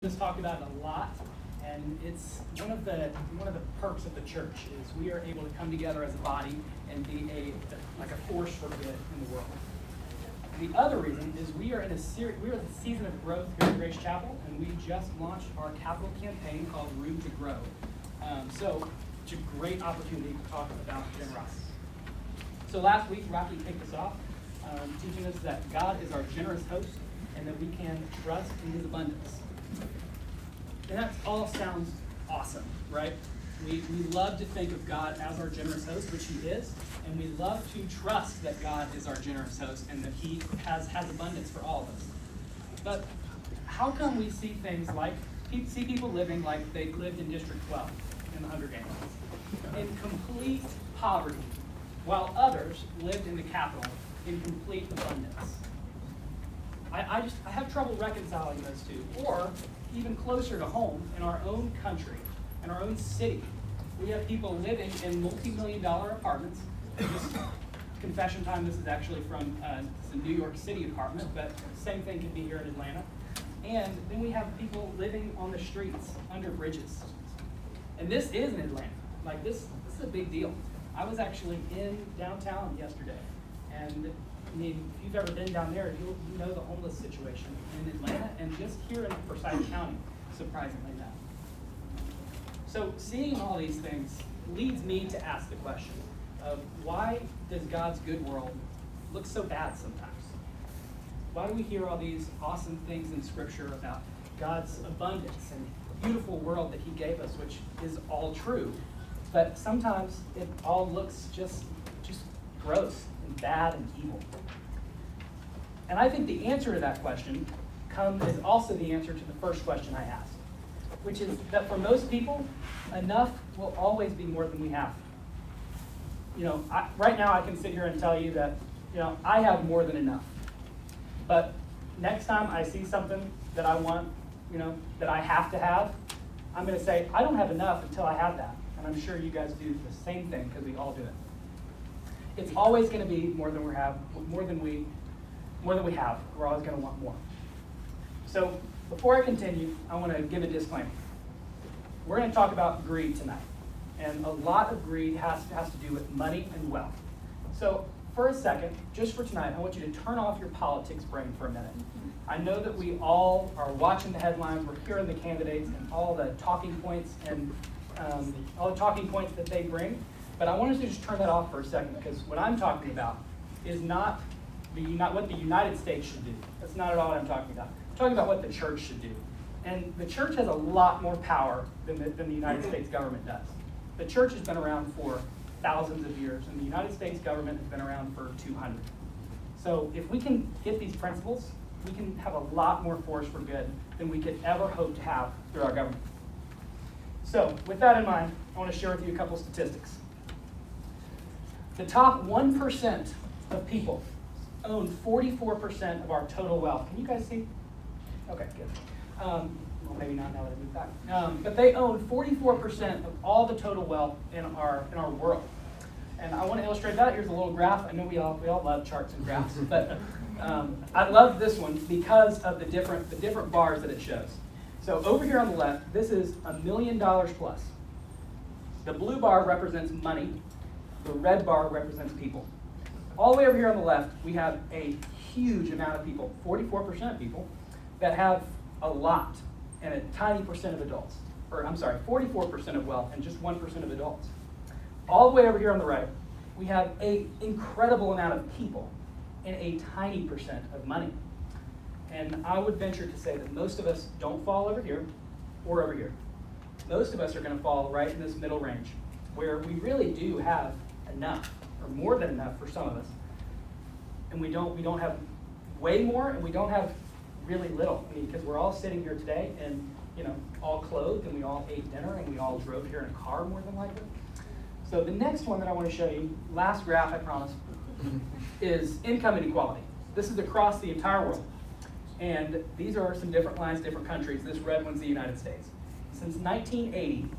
Just talk about it a lot, and it's one of the perks of the church is we are able to come together as a body and be like a force for good in the world. The other reason is we are in the season of growth here at Grace Chapel, and we just launched our capital campaign called Room to Grow. So it's a great opportunity to talk about generosity. So last week, Rocky kicked us off, teaching us that God is our generous host and that we can trust in His abundance. And that all sounds awesome, right? We love to think of God as our generous host, which He is, and we love to trust that God is our generous host and that He has abundance for all of us. But how come we see things like, see people living like they lived in District 12 in the Hunger Games, in complete poverty, while others lived in the capital in complete abundance? I have trouble reconciling those two. Or even closer to home, in our own country, in our own city, we have people living in multi-million-dollar apartments. Just confession time, this is actually from the New York City apartment, but same thing can be here in Atlanta. And then we have people living on the streets, under bridges. And this is in Atlanta. Like this is a big deal. I was actually in downtown yesterday, and I mean, if you've ever been down there, you know the homeless situation in Atlanta and just here in Forsyth County, surprisingly enough. So seeing all these things leads me to ask the question of why does God's good world look so bad sometimes? Why do we hear all these awesome things in Scripture about God's abundance and beautiful world that He gave us, which is all true, but sometimes it all looks just gross and bad and evil? And I think the answer to that question is also the answer to the first question I asked, which is that for most people, enough will always be more than we have. You know, right now I can sit here and tell you that, you know, I have more than enough. But next time I see something that I want, you know, that I have to have, I'm going to say, I don't have enough until I have that. And I'm sure you guys do the same thing because we all do it. It's always going to be more than we have. We're always going to want more. So before I continue, I want to give a disclaimer. We're going to talk about greed tonight. And a lot of greed has to do with money and wealth. So for a second, just for tonight, I want you to turn off your politics brain for a minute. I know that we all are watching the headlines, we're hearing the candidates and all the talking points and all the talking points that they bring. But I want us to just turn that off for a second, because what I'm talking about is not what the United States should do. That's not at all what I'm talking about. I'm talking about what the church should do. And the church has a lot more power than the United States government does. The church has been around for thousands of years, and the United States government has been around for 200. So if we can get these principles, we can have a lot more force for good than we could ever hope to have through our government. So with that in mind, I want to share with you a couple statistics. The top 1% of people own 44% of our total wealth. Can you guys see? Okay, good. Well, maybe not now that I moved back. But they own 44% of all the total wealth in our world. And I want to illustrate that. Here's a little graph. I know we all love charts and graphs, but I love this one because of the different bars that it shows. So over here on the left, this is $1 million plus. The blue bar represents money. The red bar represents people. All the way over here on the left, we have a huge amount of people, 44% of people, that have a lot and a tiny percent of adults. Or I'm sorry, 44% of wealth and just 1% of adults. All the way over here on the right, we have an incredible amount of people and a tiny percent of money. And I would venture to say that most of us don't fall over here or over here. Most of us are going to fall right in this middle range, where we really do have enough, or more than enough for some of us. And we don't have way more, and we don't have really little. I mean, because we're all sitting here today and, you know, all clothed, and we all ate dinner, and we all drove here in a car more than likely. So the next one that I want to show you, last graph I promise, is income inequality. This is across the entire world. And these are some different lines, different countries. This red one's the United States. Since 1980,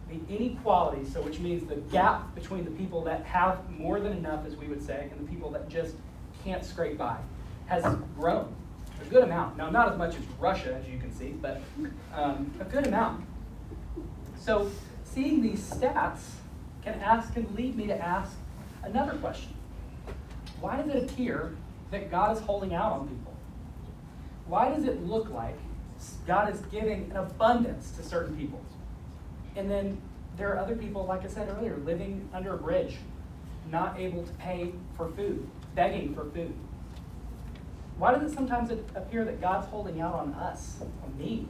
the inequality, so which means the gap between the people that have more than enough, as we would say, and the people that just can't scrape by, has grown. a good amount. Now, not as much as Russia, as you can see, but a good amount. So seeing these stats can lead me to ask another question. Why does it appear that God is holding out on people? Why does it look like God is giving an abundance to certain people? And then there are other people, like I said earlier, living under a bridge, not able to pay for food, begging for food. Why does it sometimes appear that God's holding out on us, on me?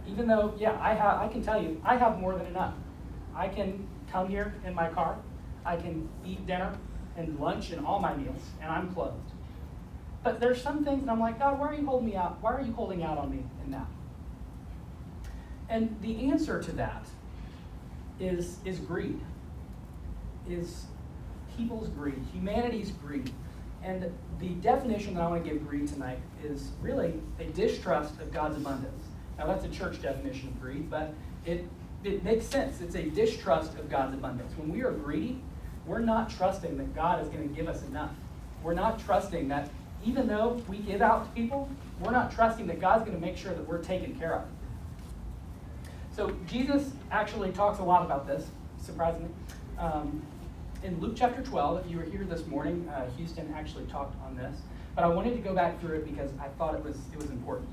Even though, yeah, I can tell you, I have more than enough. I can come here in my car, I can eat dinner and lunch and all my meals, and I'm clothed. But there's some things that I'm like, God, why are you holding me out? Why are you holding out on me in that? And the answer to that is greed, is people's greed, humanity's greed. And the definition that I want to give greed tonight is really a distrust of God's abundance. Now that's a church definition of greed, but it makes sense. It's a distrust of God's abundance. When we are greedy, we're not trusting that God is going to give us enough. We're not trusting that even though we give out to people, we're not trusting that God's going to make sure that we're taken care of. So Jesus actually talks a lot about this, surprisingly. In Luke chapter 12, if you were here this morning, Houston actually talked on this. But I wanted to go back through it because I thought it was important.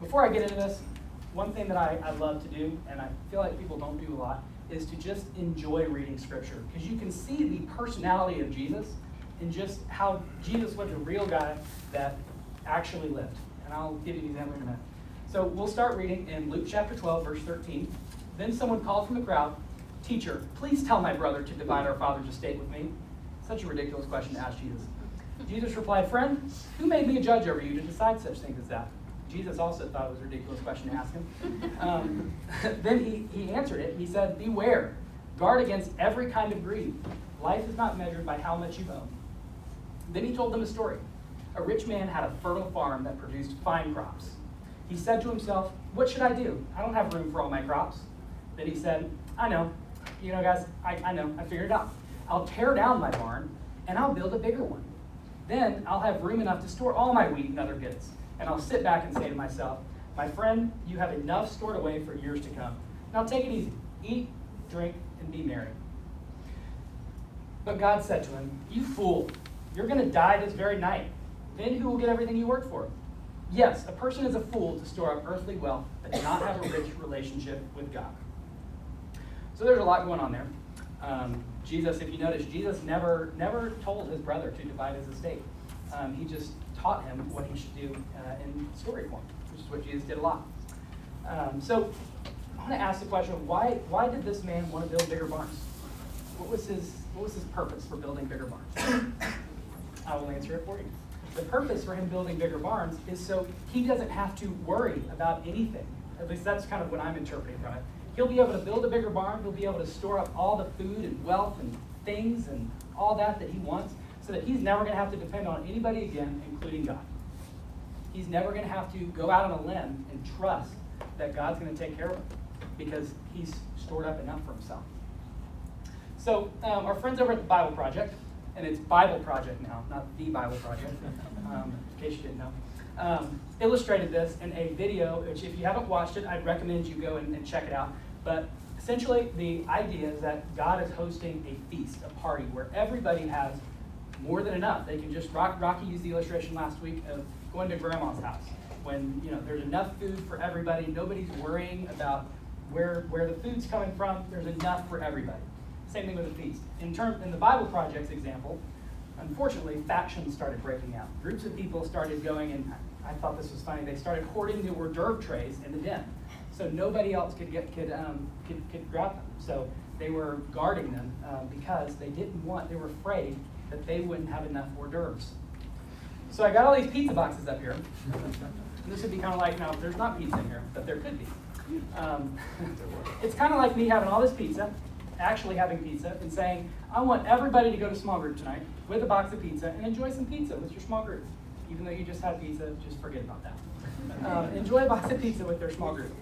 Before I get into this, one thing that I love to do, and I feel like people don't do a lot, is to just enjoy reading Scripture. Because you can see the personality of Jesus and just how Jesus was a real guy that actually lived. And I'll give you an example in a minute. So we'll start reading in Luke chapter 12, verse 13. Then someone called from the crowd, "Teacher, please tell my brother to divide our father's estate with me." Such a ridiculous question to ask Jesus. Jesus replied, "Friend, who made me a judge over you to decide such things as that?" Jesus also thought it was a ridiculous question to ask him. Then he answered it. He said, "Beware, guard against every kind of greed. Life is not measured by how much you own." Then he told them a story. A rich man had a fertile farm that produced fine crops. He said to himself, "What should I do? I don't have room for all my crops." Then he said, "I know. You know, guys, I know. I figured it out. I'll tear down my barn, and I'll build a bigger one. Then I'll have room enough to store all my wheat and other goods. And I'll sit back and say to myself, my friend, you have enough stored away for years to come. Now take it easy. Eat, drink, and be merry." But God said to him, "You fool, you're going to die this very night. Then who will get everything you worked for?" Yes, a person is a fool to store up earthly wealth, but not have a rich relationship with God. So there's a lot going on there. Jesus, if you notice, Jesus never told his brother to divide his estate. He just taught him what he should do in story form, which is what Jesus did a lot. So I want to ask the question, why did this man want to build bigger barns? What was his purpose for building bigger barns? I will answer it for you. The purpose for him building bigger barns is so he doesn't have to worry about anything. At least that's kind of what I'm interpreting from it. He'll be able to build a bigger barn. He'll be able to store up all the food and wealth and things and all that he wants, so that he's never going to have to depend on anybody again, including God. He's never going to have to go out on a limb and trust that God's going to take care of him because he's stored up enough for himself. So our friends over at the Bible Project, and it's Bible Project now, not the Bible Project, in case you didn't know, illustrated this in a video, which if you haven't watched it, I'd recommend you go and check it out. But essentially, the idea is that God is hosting a feast, a party, where everybody has more than enough. They can just, Rocky used the illustration last week of going to grandma's house. When there's enough food for everybody, nobody's worrying about where the food's coming from, there's enough for everybody. Same thing with a feast. In the Bible Project's example, unfortunately, factions started breaking out. Groups of people started going, and I thought this was funny, they started hoarding the hors d'oeuvre trays in the den. So nobody else could grab them. So they were guarding them because they were afraid that they wouldn't have enough hors d'oeuvres. So I got all these pizza boxes up here. And this would be kind of like, now there's not pizza in here, but there could be. It's kind of like me having all this pizza, actually having pizza, and saying, I want everybody to go to small group tonight with a box of pizza and enjoy some pizza with your small group. Even though you just had pizza, just forget about that. Enjoy a box of pizza with their small group.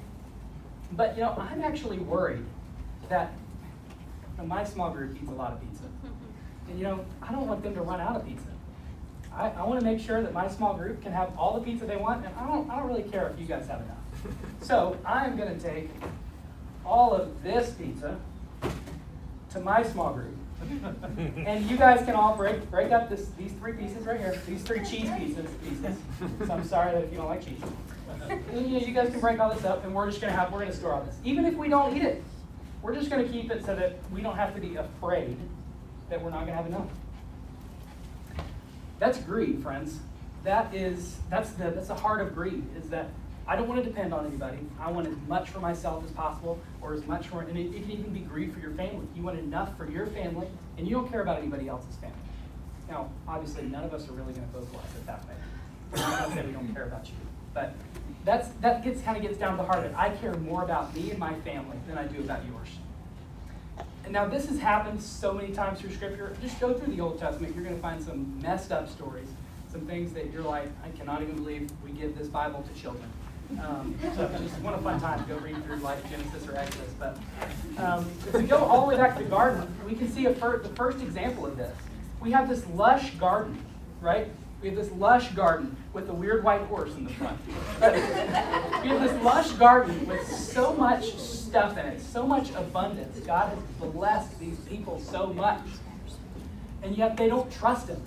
But I'm actually worried that my small group eats a lot of pizza. And I don't want them to run out of pizza. I want to make sure that my small group can have all the pizza they want, and I don't really care if you guys have enough. So I'm going to take all of this pizza to my small group. And you guys can all break up these 3 pieces right here, these 3 cheese pieces. So I'm sorry that if you don't like cheese. And, you guys can break all this up, and we're going to store all this. Even if we don't eat it, we're just going to keep it so that we don't have to be afraid that we're not going to have enough. That's greed, friends. That's the heart of greed, is that I don't want to depend on anybody. I want as much for myself as possible, or as much for, and it can even be greed for your family. You want enough for your family, and you don't care about anybody else's family. Now, obviously, none of us are really going to vocalize it that way. I'm not saying we don't care about you, but that kind of gets down to the heart of it. I care more about me and my family than I do about yours. And now this has happened so many times through Scripture. Just go through the Old Testament. You're going to find some messed up stories, some things that you're like, I cannot even believe we give this Bible to children. So just one of fun time to go read through like Genesis or Exodus. But if we go all the way back to the garden, we can see the first example of this. We have this lush garden, right? We have this lush garden with a weird white horse in the front. But we have this lush garden with so much stuff in it, so much abundance. God has blessed these people so much. And yet they don't trust him.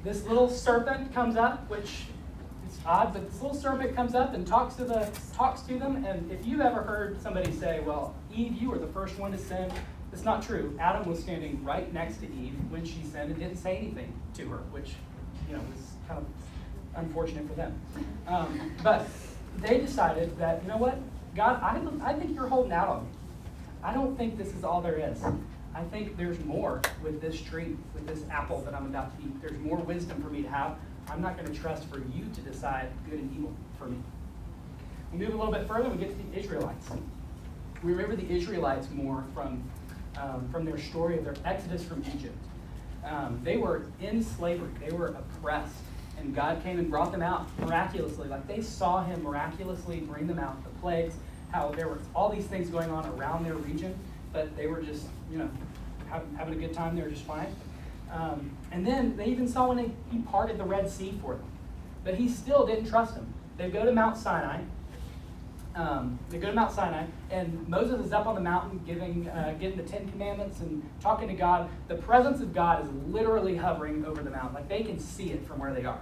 This little serpent comes up, which is odd, but this little serpent comes up and talks to them. And if you've ever heard somebody say, well, Eve, you were the first one to sin, it's not true. Adam was standing right next to Eve when she sinned and didn't say anything to her, which was kind of unfortunate for them. But they decided that, you know what, God, I think you're holding out on me. I don't think this is all there is. I think there's more with this tree, with this apple that I'm about to eat. There's more wisdom for me to have. I'm not going to trust for you to decide good and evil for me. We move a little bit further, we get to the Israelites. We remember the Israelites more from their story of their exodus from Egypt. They were in slavery. They were oppressed. And God came and brought them out miraculously. Like they saw him miraculously bring them out. The plagues, how there were all these things going on around their region, but they were just, having a good time. They were just fine. And then they even saw when he parted the Red Sea for them. But he still didn't trust them. They go to Mount Sinai. And Moses is up on the mountain getting the 10 Commandments and talking to God. The presence of God is literally hovering over the mountain. Like they can see it from where they are.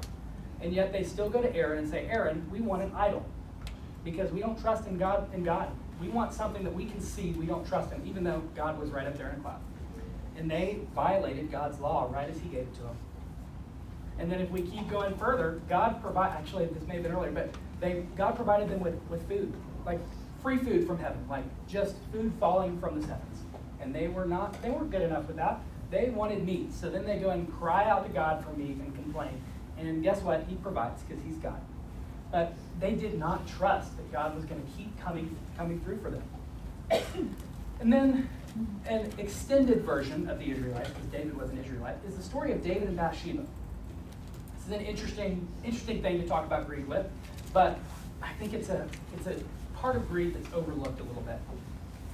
And yet they still go to Aaron and say, Aaron, we want an idol because we don't trust in God. We want something that we can see. We don't trust him, even though God was right up there in a cloud. And they violated God's law right as he gave it to them. And then if we keep going further, actually this may have been earlier, but God provided them with food, like free food from heaven, like just food falling from the heavens. And they weren't good enough with that. They wanted meat. So then they go and cry out to God for meat and complain. And guess what? He provides because he's God. But they did not trust that God was going to keep coming through for them. And then an extended version of the Israelites, because David was an Israelite, is the story of David and Bathsheba. This is an interesting thing to talk about greed with, but I think it's a part of greed that's overlooked a little bit.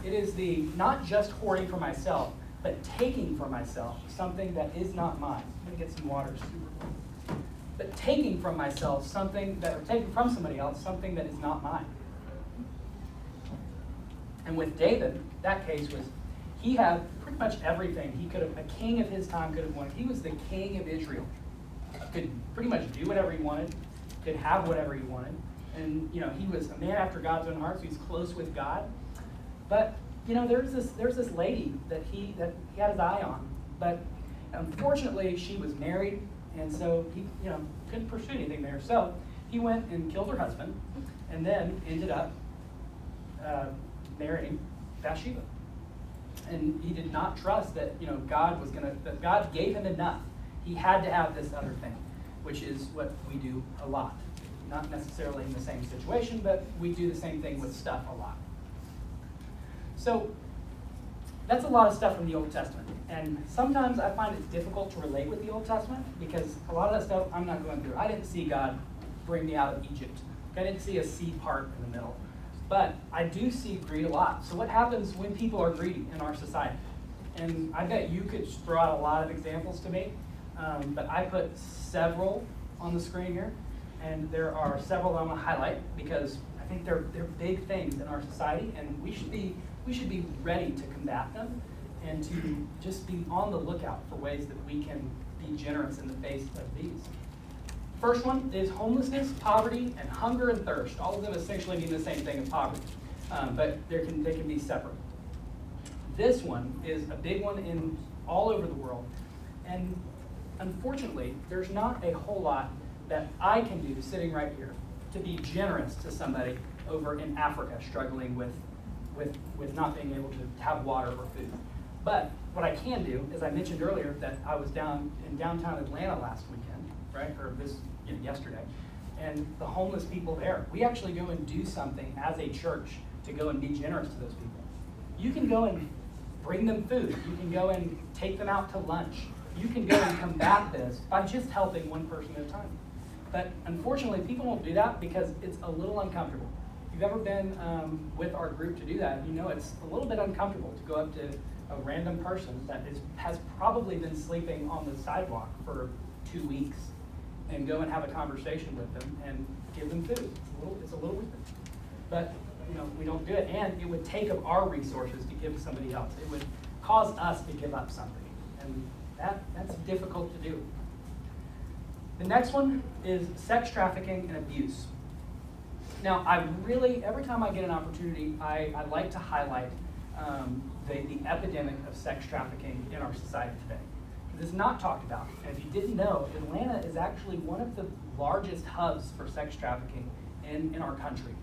It is the not just hoarding for myself, but taking for myself something that is not mine. I'm going to get some water. But taking from myself something or taking from somebody else something that is not mine. And with David, that case was he had pretty much everything a king of his time could have wanted. He was the king of Israel. Could pretty much do whatever he wanted, could have whatever he wanted. And he was a man after God's own heart, so he's close with God. But there's this lady that he had his eye on. But unfortunately she was married, and so he couldn't pursue anything there. So he went and killed her husband, and then ended up marrying Bathsheba. And he did not trust that that God gave him enough. He had to have this other thing, which is what we do a lot. Not necessarily in the same situation, but we do the same thing with stuff a lot. So that's a lot of stuff from the Old Testament. And sometimes I find it difficult to relate with the Old Testament because a lot of that stuff I'm not going through. I didn't see God bring me out of Egypt. I didn't see a sea part in the middle. But I do see greed a lot. So what happens when people are greedy in our society? And I bet you could throw out a lot of examples to me. but I put several on the screen here, and there are several that I'm going to highlight because I think they're big things in our society, and we should be ready to combat them and to just be on the lookout for ways that we can be generous in the face of these. First one is homelessness, poverty, and hunger and thirst. All of them essentially mean the same thing as poverty, but they can be separate. This one is a big one in all over the world, and unfortunately, there's not a whole lot that I can do sitting right here to be generous to somebody over in Africa struggling with not being able to have water or food. But what I can do is I mentioned earlier that I was down in downtown Atlanta last weekend, right, or yesterday, and the homeless people there, we actually go and do something as a church to go and be generous to those people. You can go and bring them food. You can go and take them out to lunch. You can go and combat this by just helping one person at a time. But unfortunately, people don't do that because it's a little uncomfortable. If you've ever been with our group to do that, you know it's a little bit uncomfortable to go up to a random person that has probably been sleeping on the sidewalk for 2 weeks and go and have a conversation with them and give them food. It's a little weird. But we don't do it, and it would take of our resources to give to somebody else. It would cause us to give up something, and that's difficult to do. The next one is sex trafficking and abuse. Now, every time I get an opportunity, I like to highlight the epidemic of sex trafficking in our society today. It's not talked about. And if you didn't know, Atlanta is actually one of the largest hubs for sex trafficking in our country.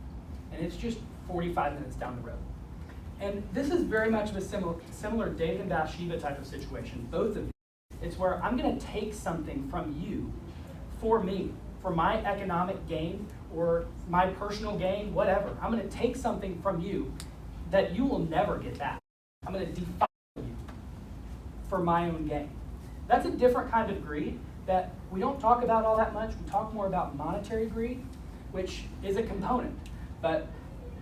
And it's just 45 minutes down the road. And this is very much of a similar David and Bathsheba type of situation, both of you. It's where I'm going to take something from you for me, for my economic gain or my personal gain, whatever. I'm going to take something from you that you will never get back. I'm going to defile you for my own gain. That's a different kind of greed that we don't talk about all that much. We talk more about monetary greed, which is a component. But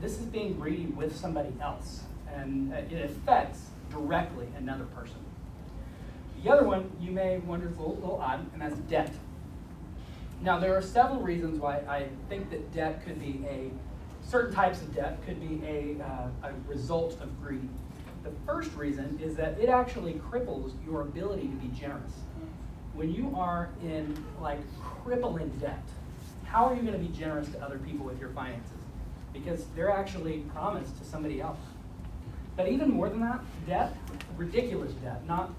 this is being greedy with somebody else, and it affects directly another person. The other one you may wonder is a little odd, and that's debt. Now, there are several reasons why I think that debt could be certain types of debt could be a result of greed. The first reason is that it actually cripples your ability to be generous. When you are in crippling debt, how are you going to be generous to other people with your finances? Because they're actually promised to somebody else. But even more than that, debt, ridiculous debt, not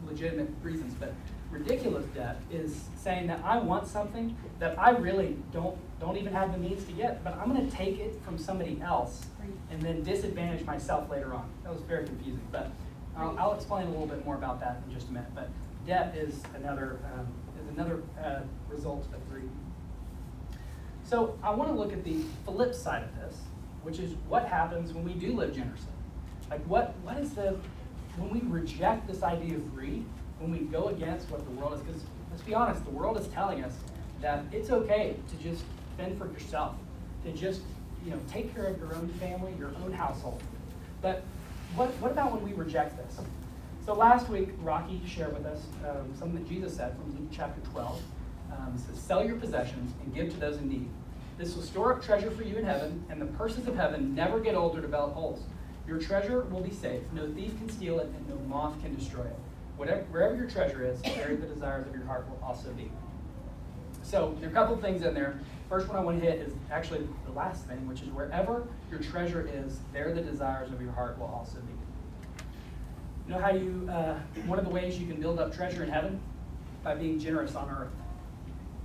legitimate reasons, but ridiculous debt is saying that I want something that I really don't even have the means to get, but I'm going to take it from somebody else and then disadvantage myself later on. That was very confusing, but I'll explain a little bit more about that in just a minute. But debt is another result of greed. So I want to look at the flip side of this, which is what happens when we do live generously. What is when we reject this idea of greed, when we go against what the world is, because let's be honest, the world is telling us that it's okay to just fend for yourself, to just take care of your own family, your own household. But what about when we reject this? So last week, Rocky shared with us something that Jesus said from Luke chapter 12. It says, "Sell your possessions and give to those in need. This will store up treasure for you in heaven, and the purses of heaven never get old or develop holes. Your treasure will be safe. No thief can steal it, and no moth can destroy it. Wherever your treasure is, there the desires of your heart will also be." So there are a couple of things in there. First one I want to hit is actually the last thing, which is wherever your treasure is, there the desires of your heart will also be. You know how one of the ways you can build up treasure in heaven? By being generous on earth.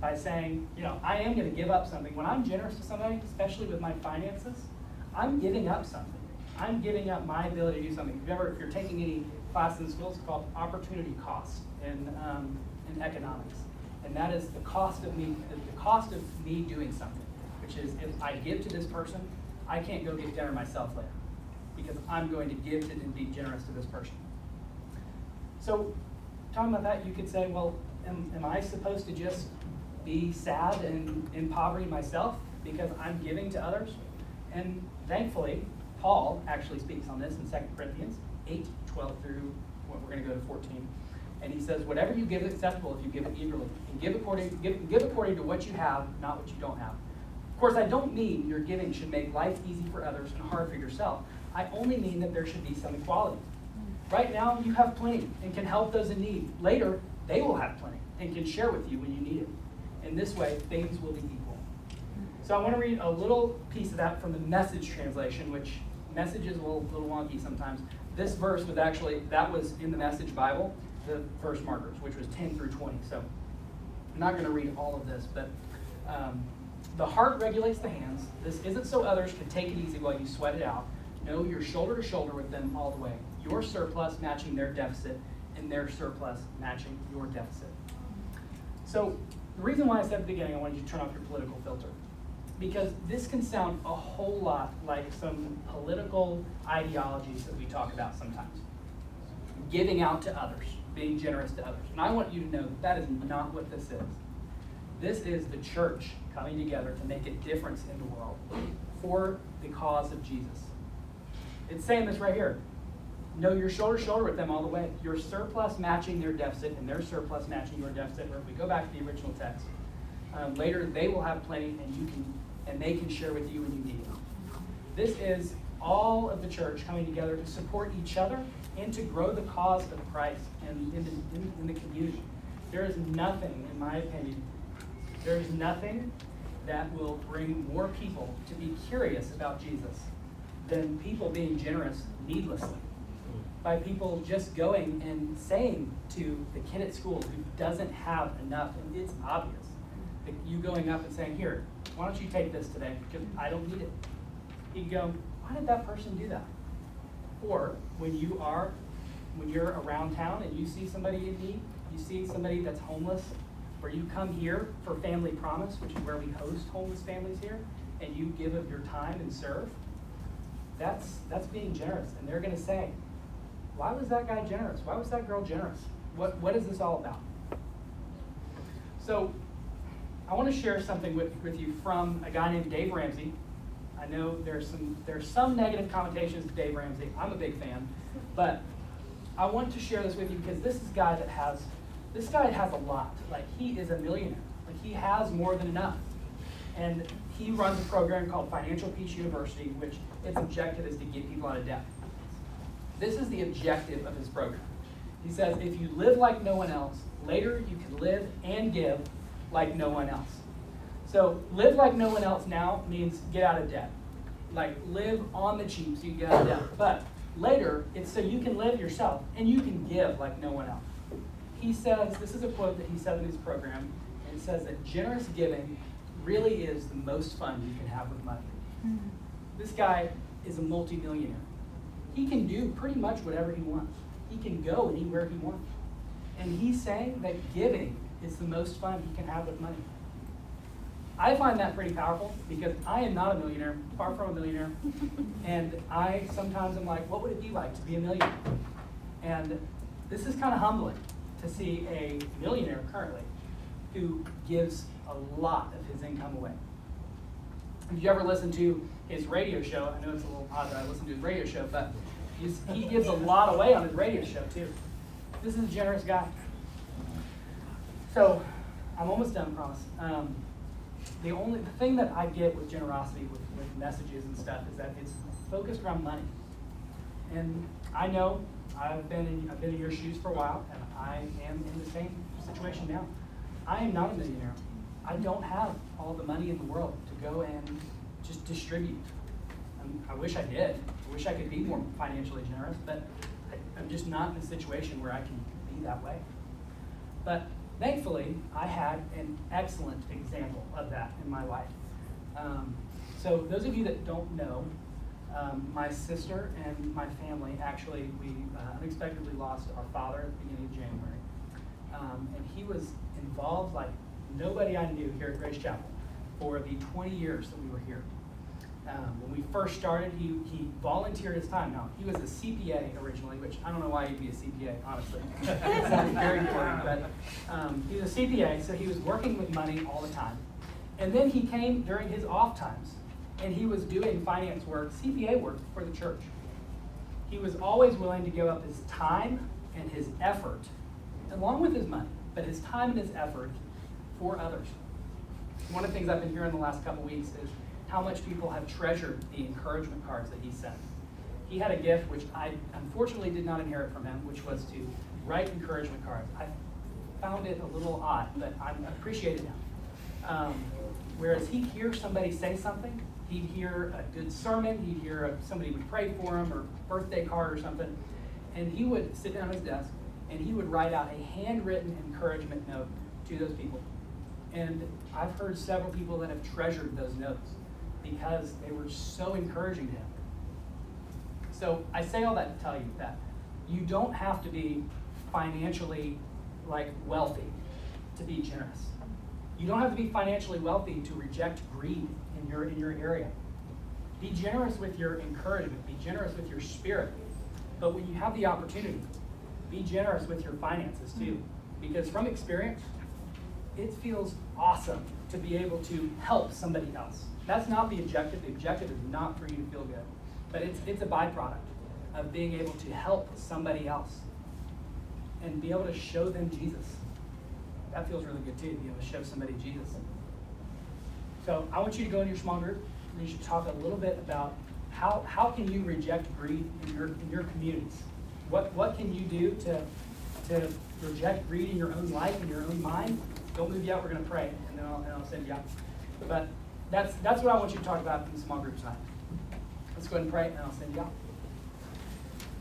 By saying, I am going to give up something. When I'm generous to somebody, especially with my finances, I'm giving up something. I'm giving up my ability to do something. If you're taking any class in school, it's called opportunity cost in economics. And that is the cost of me doing something, which is if I give to this person, I can't go get dinner myself later because I'm going to give and be generous to this person. So talking about that, you could say, well, am I supposed to just be sad and in poverty myself because I'm giving to others? And thankfully, Paul actually speaks on this in 2 Corinthians 8, 12 through, we're going to go to 14. And he says, whatever you give is acceptable if you give it eagerly. And give according to what you have, not what you don't have. Of course, I don't mean your giving should make life easy for others and hard for yourself. I only mean that there should be some equality. Right now, you have plenty and can help those in need. Later, they will have plenty and can share with you when you need it. In this way, things will be equal. So I want to read a little piece of that from the Message translation, which Message is a little wonky sometimes. This verse was actually, that was in the Message Bible, the verse markers, which was 10 through 20. So I'm not going to read all of this, but the heart regulates the hands. This isn't so others can take it easy while you sweat it out. No, you're shoulder to shoulder with them all the way. Your surplus matching their deficit, and their surplus matching your deficit. So the reason why I said at the beginning I wanted you to turn off your political filter, because this can sound a whole lot like some political ideologies that we talk about sometimes. Giving out to others, being generous to others. And I want you to know that that is not what this is. This is the church coming together to make a difference in the world for the cause of Jesus. It's saying this right here. No, you're shoulder to shoulder with them all the way. Your surplus matching their deficit and their surplus matching your deficit. Or if we go back to the original text, later they will have plenty and they can share with you when you need it. This is all of the church coming together to support each other and to grow the cause of Christ and in the community. There is nothing, in my opinion, there is nothing that will bring more people to be curious about Jesus than people being generous needlessly. By people just going and saying to the kid at school who doesn't have enough, and it's obvious, that you going up and saying, here, why don't you take this today, because I don't need it. You can go, why did that person do that? Or when you're around town and you see somebody in need, you see somebody that's homeless, or you come here for Family Promise, which is where we host homeless families here, and you give of your time and serve, that's being generous. And they're going to say, why was that guy generous? Why was that girl generous? What is this all about? So I want to share something with you from a guy named Dave Ramsey. I know there's some negative connotations to Dave Ramsey. I'm a big fan, but I want to share this with you because this guy has a lot. Like, he is a millionaire. Like, he has more than enough. And he runs a program called Financial Peace University, which its objective is to get people out of debt. This is the objective of his program. He says, if you live like no one else, later you can live and give like no one else. So live like no one else now means get out of debt. Like, live on the cheap so you can get out of debt. But later, it's so you can live yourself and you can give like no one else. He says, this is a quote that he said in his program, and it says that generous giving really is the most fun you can have with money. This guy is a multimillionaire. He can do pretty much whatever he wants. He can go anywhere he wants. And he's saying that giving is the most fun he can have with money. I find that pretty powerful because I am not a millionaire, far from a millionaire. And I sometimes am like, what would it be like to be a millionaire? And this is kind of humbling to see a millionaire currently who gives a lot of his income away. If you ever listen to his radio show, I know it's a little odd that I listen to his radio show, but he gives a lot away on his radio show too. This is a generous guy. So I'm almost done, I promise. The thing that I get with generosity, with messages and stuff, is that it's focused around money. And I know I've been in your shoes for a while, and I am in the same situation now. I am not a millionaire. I don't have all the money in the world to go and just distribute. I wish I did. I wish I could be more financially generous, but I'm just not in a situation where I can be that way. But thankfully, I had an excellent example of that in my life. So those of you that don't know, my sister and my family, actually, we unexpectedly lost our father at the beginning of January. And he was involved like nobody I knew here at Grace Chapel for the 20 years that we were here. When we first started, he volunteered his time. Now, he was a CPA originally, which I don't know why you'd be a CPA, honestly. It sounds very important, but he was a CPA, so he was working with money all the time. And then he came during his off times, and he was doing finance work, CPA work for the church. He was always willing to give up his time and his effort along with his money, but his time and his effort for others. One of the things I've been hearing the last couple weeks is how much people have treasured the encouragement cards that he sent. He had a gift which I unfortunately did not inherit from him, which was to write encouragement cards. I found it a little odd, but I appreciate it now. Whereas he'd hear somebody say something, he'd hear a good sermon, he'd hear somebody would pray for him or birthday card or something, and he would sit down at his desk and he would write out a handwritten encouragement note to those people. And I've heard several people that have treasured those notes because they were so encouraging to him. So I say all that to tell you that you don't have to be financially wealthy to be generous. You don't have to be financially wealthy to reject greed in your area. Be generous with your encouragement. Be generous with your spirit. But when you have the opportunity, be generous with your finances too. Because from experience, it feels awesome to be able to help somebody else. That's not the objective. The objective is not for you to feel good. But it's a byproduct of being able to help somebody else and be able to show them Jesus. That feels really good too, to be able to show somebody Jesus. So I want you to go in your small group and you should talk a little bit about how can you reject greed in your communities? What can you do to reject greed in your own life, in your own mind? Don't move yet, we're going to pray, and then I'll send you out. But that's what I want you to talk about in the small group tonight. Let's go ahead and pray, and I'll send you out.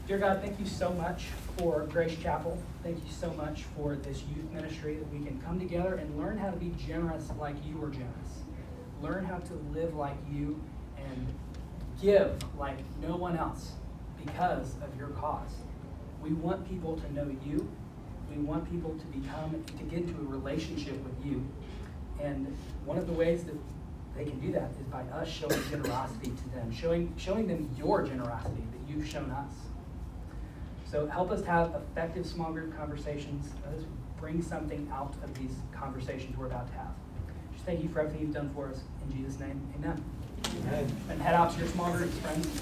Dear God, thank you so much for Grace Chapel. Thank you so much for this youth ministry that we can come together and learn how to be generous like you were generous. Learn how to live like you and give like no one else because of your cause. We want people to know you. We want people to get into a relationship with you. And one of the ways that they can do that is by us showing generosity to them, showing them your generosity that you've shown us. So help us have effective small group conversations. Let us bring something out of these conversations we're about to have. Just thank you for everything you've done for us. In Jesus' name, amen. Amen. And head out to your small groups, friends.